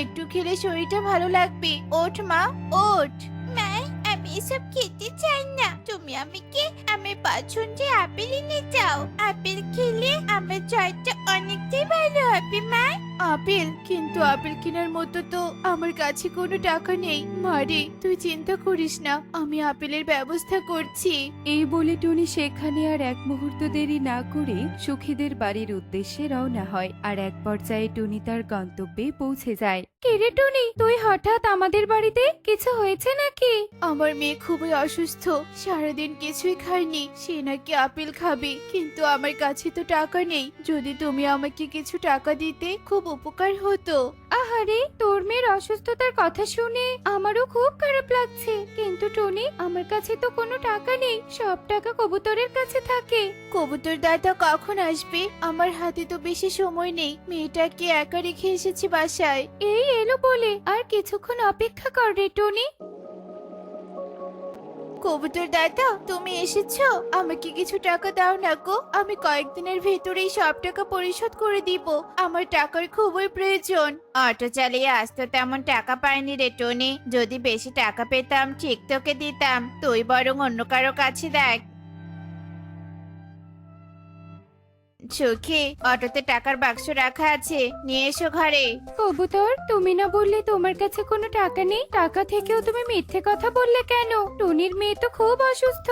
একটু খেলে শরীরটা ভালো লাগবে। ওঠ মা, ওঠ। মা, আমি এসব খেতে চাই না। তুমি আমাকে আমার পছন্দের আপেল এনে দাও। আপেল খেলে আমার জ্বরটা অনেকটাই ভালো হবে মা। আপেল? কিন্তু আপেল কেনার মতো তো আমার কাছে কোনো টাকা নেই। মারে, তুই চিন্তা করিস না, আমি আপেলের ব্যবস্থা করছি। এই বলে টুনি সেখানে আর এক মুহূর্ত দেরি না করে সুখীদের বাড়ির উদ্দেশ্যে রওনা হয়। আর এক পর্যায়ে টুনি তার গন্তব্যে পৌঁছে যায়। কিরে টুনি, তুই হঠাৎ আমাদের বাড়িতে? কিছু হয়েছে নাকি? আমার মেয়ে খুবই অসুস্থ, সারাদিন কিছুই খায়নি। সে নাকি আপেল খাবে, কিন্তু আমার কাছে তো টাকা নেই। যদি তুমি আমাকে কিছু টাকা দিতে খুব উপকার হতো। আহারে, তোর মেয়ের অসুস্থতার কথা শুনে আমারও খুব খারাপ লাগছে। কিন্তু টুনি, আমার কাছে তো কোনো টাকা নেই, সব টাকা কবুতরের কাছে থাকে। কবুতর দাদা কখন আসবে? আমার হাতে তো বেশি সময় নেই, মেয়েটাকে একা রেখে এসেছি বাসায়। এই এলো বলে আর কিছুক্ষণ অপেক্ষা কর রে টুনি। কবুতর দাদা, তুমি এসেছো? আমাকে কিছু টাকা দাও না গো, আমি কয়েকদিনের ভেতরেই সব টাকা পরিশোধ করে দিব। আমার টাকার খুবই প্রয়োজন। অটো চালিয়ে আসতে তেমন টাকা পাইনি রে টনি। যদি বেশি টাকা পেতাম ঠিক তোকে দিতাম, তুই বরং অন্য কারো কাছে দেখ। সুখী, অটোতে টাকার বাক্স রাখা আছে, নিয়ে এসো ঘরে। কবুতর, তুমি না বললে তোমার কাছে কোনো টাকা নেই? টাকা থেকেও তুমি মিথ্যে কথা বললে কেন? টুনির মেয়ে তো খুব অসুস্থ।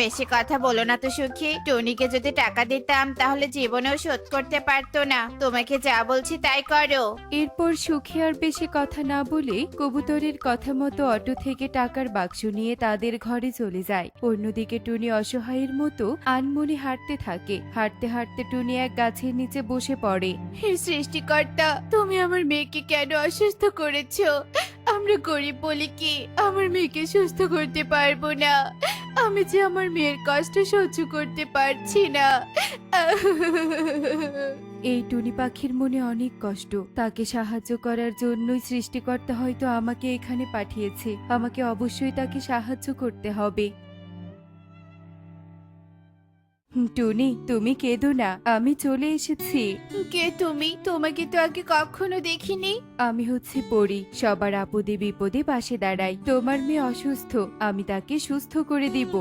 বেশি কথা বলো না তো সুখী। টনিকে যদি টাকা দিতাম তাহলে জীবনেও শোধ করতে পারতো না। তোমাকে যা বলছি তাই করো। এরপর সুখী আর বেশি কথা না বলে কবুতরের কথা মতো অটো থেকে টাকার বাক্স নিয়ে তাদের ঘরে চলে যায়। অন্যদিকে টুনি অসহায়ের মতো আনমনে হাঁটতে থাকে। হাঁটতে হাঁটতে টুনি এক গাছের নিচে বসে পড়ে। হে সৃষ্টিকর্তা, তুমি আমার মেয়েকে কেন অসুস্থ করেছো? আমরা গরিব বলে কি আমার মেয়েকে সুস্থ করতে পারবো না? আমি যে আমার মেয়ের কষ্ট সহ্য করতে পারছি না। এই টুনি পাখির মনে অনেক কষ্ট। তাকে সাহায্য করার জন্যই সৃষ্টিকর্তা হয়তো আমাকে এখানে পাঠিয়েছে। আমাকে অবশ্যই তাকে সাহায্য করতে হবে। টুনি, তুমি কেঁদো না, আমি চলে এসেছি। কে তুমি? তোমাকে তো আগে কখনো দেখিনি। আমি হচ্ছে পরী, সবার আপদে বিপদে পাশে দাঁড়াই। তোমার মেয়ে অসুস্থ, আমি তাকে সুস্থ করে দিব।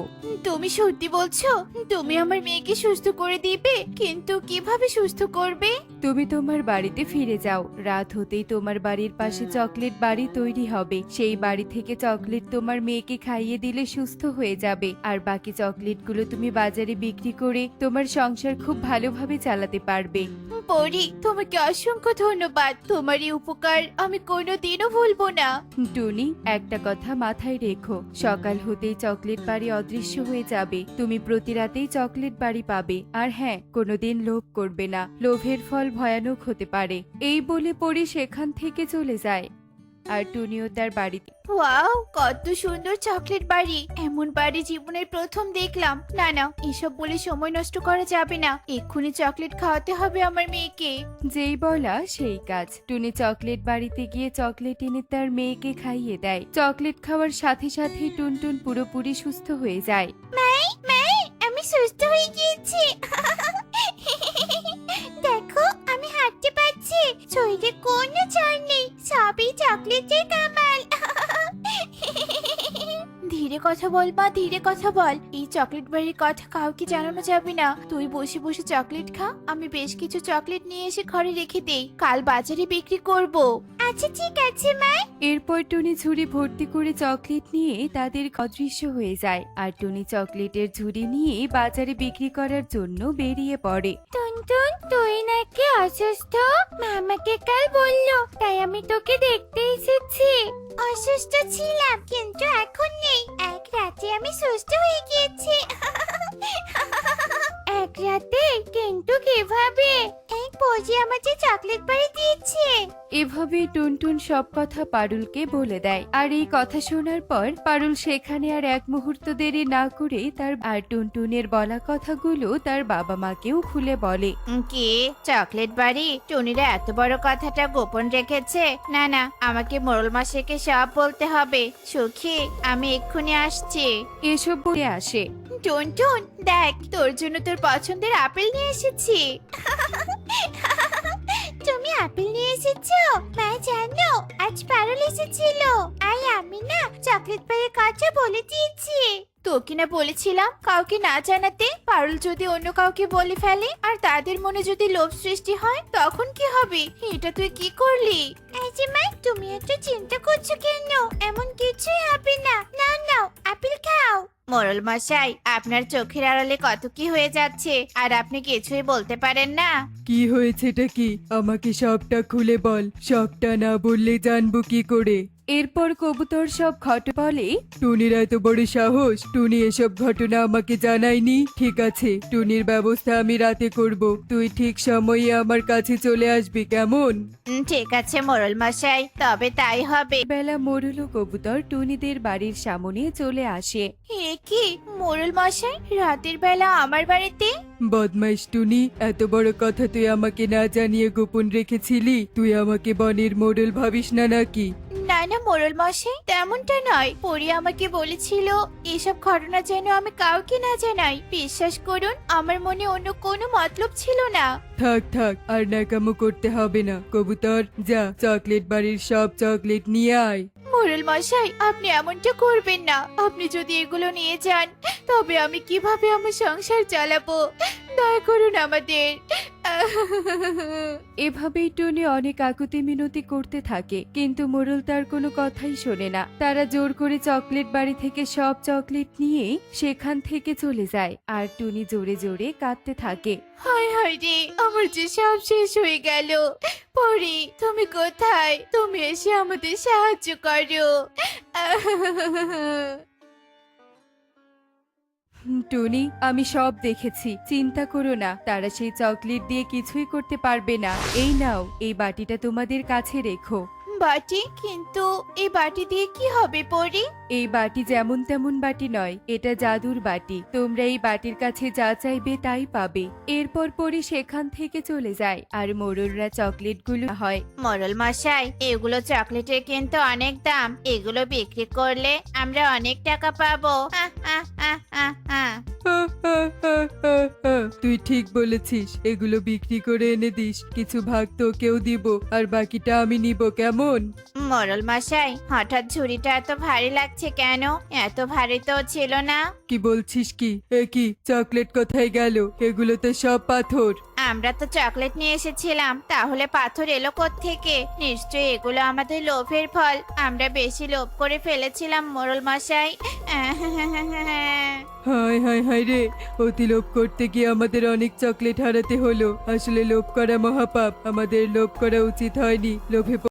তুমি সত্যি বলছো? তুমি আমার মেয়েকে সুস্থ করে দিবে? কিন্তু কিভাবে সুস্থ করবে? তুমি তোমার বাড়িতে ফিরে যাও। রাত হতেই তোমার বাড়ির পাশে চকলেট বাড়ি তৈরি হবে। সেই বাড়ি থেকে চকলেট তোমার মেয়েকে খাইয়ে দিলে সুস্থ হয়ে যাবে। আর বাকি চকলেটগুলো তুমি বাজারে বিক্রি করে তোমার সংসার খুব ভালোভাবে চালাতে পারবে। পরি, তোমাকে অসংখ্য ধন্যবাদ। তোমার এই উপকার আমি কোনোদিনও ভুলবো না। টুনি, একটা কথা মাথায় রেখো, সকাল হতেই চকলেট বাড়ি অদৃশ্য হয়ে যাবে। তুমি প্রতি রাতেই চকলেট বাড়ি পাবে। আর হ্যাঁ, কোনোদিন লোভ করবে না, লোভের ফল ভয়ানক হতে পারে। এই বলে পরি সেখান থেকে চলে যায়। আর টুনিও তার বাড়িতে। ওয়াও, কত সুন্দর চকলেট বাড়ি! এমন বাড়ি জীবনের প্রথম দেখলাম। না না, এসব বলে সময় নষ্ট করা যাবে না। এক্ষুনি চকলেট খাওয়াতে হবে আমার মেয়েকে। যেই বলা সেই কাজ। টুনি চকলেট বাড়িতে গিয়ে চকলেট এনে তার মেয়েকে খাইয়ে দেয়। চকলেট খাওয়ার সাথে সাথে টুনটুন পুরোপুরি সুস্থ হয়ে যায়। মাই মাই, আমি সুস্থ হয়ে গিয়েছি। দেখো, আমি হাঁটতে পারছি, শরীরে কোনো জ্বর নেই। সবই চকলেটের কামাল। ধীরে কথা বল মা, ধীরে কথা বল। এই চকলেট বাড়ির কথা কাউকে জানানো যাবে না। তুই বসে বসে চকলেট খা, আমি বেশ কিছু চকলেট নিয়ে এসে ঘরে রেখে দেই, কাল বাজারে বিক্রি করব। আচ্ছা ঠিক আছে মা। এরপর টুনি ঝুড়ি ভর্তি করে চকলেট নিয়ে তাদের অদৃশ্য হয়ে যায়। আর টুনি চকলেটের ঝুড়ি নিয়ে বাজারে বিক্রি করার জন্য বেরিয়ে পড়ে। টুনটুন, তুই নাকি অসুস্থ? মামাকে কাল বললো, তাই আমি তোকে দেখতে এসেছি। অসুস্থ ছিলাম, কিন্তু এখন নেই। এক রাতে আমি সুস্থ হয়ে গিয়েছি। এক রাতে? কিন্তু কিভাবে? এক পজি আমাকে চকলেট বাড়ি দিয়েছে। এভাবে টুনটুন সব কথা পারুলকে বলে দেয়। আর এই কথা শোনার পর পারুল সেখানে আর এক মুহূর্ত দেরি না করে আর টুনটুনের বলা কথাগুলো তার বাবা মাকেও খুলে বলে। কি চকলেট বাড়ি? টুনিরা এত বড় কথাটা গোপন রেখেছে? না না, আমাকে মোড়ল মাসিকে সব বলতে হবে। সুখী, আমি এক্ষুনি আসছি। এসব বলে আসে। টুনটুন, দেখ, তোর জন্য তোর পছন্দের আপেল নিয়ে এসেছি। তুমি আপেল নিয়ে এসেছো? মা জানো, আজ পারুল এসেছিল। আর আমি না চকলেট পাড়ের কথা বলে দিয়েছি। তোকে না বলেছিলাম কাউকে না জানাতে। পারুল যদি অন্য কাউকে বলে ফেলে আর তাদের মনে যদি লোভ সৃষ্টি হয় তখন কি হবে? এটা তুই কি করলি? এই যে মা, তুমি এত চিন্তা করছো কেন? এমন কিছুই হবে না। নাও নাও, আপেল খাও। মোড়ল মশাই, আপনার চোখের আড়ালে কত কি হয়ে যাচ্ছে আর আপনি কিছুই বলতে পারেন না। কি হয়েছেটা কি? আমাকে সবটা খুলে বল, সবটা না বললে জানবো কি করে? এরপর কবুতর সব ঘটনা বলে। টুনির এত বড় সাহস, টুনি এসব ঘটনা আমাকে জানায়নি। ঠিক আছে, টুনির ব্যবস্থা আমি রাতে করব। তুই ঠিক সময়ে আমার কাছে চলে আসবি, কেমন? ঠিক আছে মোড়ল মশাই, তবে তাই হবে। বেলা মোরল ও কবুতর টুনিদের বাড়ির সামনে চলে আসে। এ কি মোড়ল মশাই, রাতের বেলা আমার বাড়িতে? বদমাইশ টুনি, এত বড় কথা তুই আমাকে না জানিয়ে গোপন রেখেছিলি? তুই আমাকে বনের মোড়ল ভাবিস না নাকি? না না মোড়ল মশাই, তেমনটা নয়। পরি আমাকে বলেছিল এসব ঘটনা যেন আমি কাউকে না জানাই। বিশ্বাস করুন, আমার মনে অন্য কোনো মতলব ছিল না। থাক থাক, আর ন্যাকামো করতে হবে না। কবুতর, যা চকলেট বাড়ির সব চকলেট নিয়ে আয়। মোড়ল মশাই, আপনি এমনটা করবেন না। আপনি যদি এগুলো নিয়ে যান তবে আমি কিভাবে আমার সংসার চালাবো? দয়া করুন আমাদের। এভাবেই টুনি অনেক আকুতি মিনতি করতে থাকে, কিন্তু মোড়ল তার কোনো কথাই শোনে না। তারা জোর করে চকলেট বাড়ি থেকে সব চকলেট নিয়ে সেখান থেকে চলে যায়, আর টুনি জোরে জোরে কাঁদতে থাকে। হায় হায় রে, আমার যে সব শেষ হয়ে গেল। পরি, তুমি কোথায়? তুমি এসে আমাদের সাহায্য করো। টুনি, আমি সব দেখেছি, চিন্তা করো না। তারা সেই চকলেট দিয়ে কিছুই করতে পারবে না। এই নাও, এই বাটিটা তোমাদের কাছে রেখো। বাটি? কিন্তু এই বাটি দিয়ে কি হবে পরি? এই বাটি যেমন তেমন বাটি নয়, এটা জাদুর বাটি। তোমরা এই বাটির কাছে যা চাইবে তাই পাবে। এরপর পরি সেখান থেকে চলে যায়, আর মোড়লরা চকলেটগুলো হয়। মোড়ল মশাই, এগুলো চকলেটের কিন্তু অনেক দাম। এগুলো বিক্রি করলে আমরা অনেক টাকা পাবো। আহ, আহ, আহ, আহ, আহ। তুই ঠিক বলেছিস, এগুলো বিক্রি করে এনে দিস। কিছু ভাগ তোকেও দিব, আর বাকিটা আমি নিব, কেমন? মোড়ল মশাই, হঠাৎ ঝুড়িটা এত ভারী লাগছে কেন? এত ভারী তো ছিল না। কি বলছিস কি? এ কি, চকলেট কোথায় গেল? এগুলো তো সব পাথর। আমরা তো চকলেট নিয়ে এসেছিলাম, তাহলে পাথর এলো থেকে? নিশ্চয়ই এগুলো আমাদের লোভের ফল। আমরা বেশি লোভ করে ফেলেছিলাম মোড়ল মশাই। হায় হায় হায় রে, অতি লোভ করতে গিয়ে আমাদের অনেক চকলেট হারাতে হলো। আসলে লোভ করা মহাপাপ, আমাদের লোভ করা উচিত হয়নি। লোভে